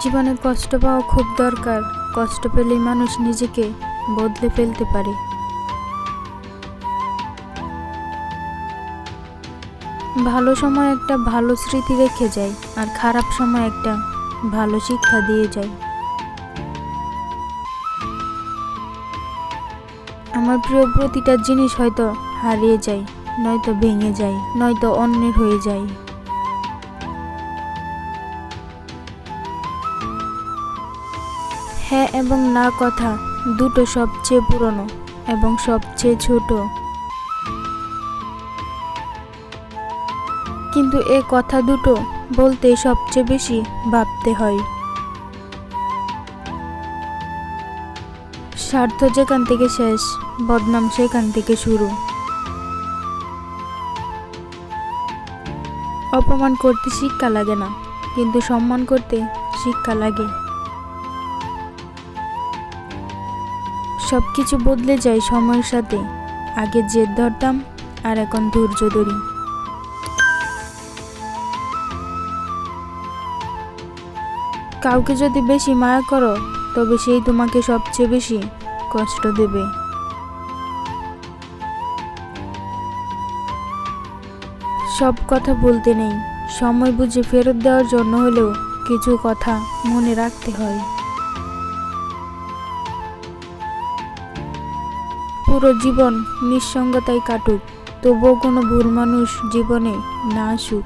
জীবনে কষ্ট পাওয়া খুব দরকার। কষ্ট পেলেই মানুষ নিজেকে বদলে ফেলতে পারে। ভালো সময় একটা ভালো স্মৃতি রেখে যায়, আর খারাপ সময় একটা ভালো শিক্ষা দিয়ে যায়। আমার প্রিয় প্রতিটা জিনিস হয়তো হারিয়ে যায়, নয়তো ভেঙে যায়, নয়তো অন্যের হয়ে যায়। হ্যাঁ এবং না কথা দুটো সবচেয়ে পুরনো এবং সবচেয়ে ছোট, কিন্তু এ কথা দুটো বলতে সবচেয়ে বেশি ভাবতে হয়। স্বার্থ যেখান থেকে শেষ, বদনাম সেখান থেকে শুরু। অপমান করতে শিক্ষা লাগে না, কিন্তু সম্মান করতে শিক্ষা লাগে। সবকিছু বদলে যায় সময়ের সাথে। আগে জেদ ধরতাম, আর এখন ধৈর্য ধরি। কাউকে যদি বেশি মায়া করো, তবে সেই তোমাকে সবচেয়ে বেশি কষ্ট দেবে। সব কথা বলতে নেই, সময় বুঝে ফেরত দেওয়ার জন্য হলেও কিছু কথা মনে রাখতে হয়। পুরো জীবন নিঃসঙ্গতায় কাটুক, তবুও কোনো ভুল মানুষ জীবনে না আসুক।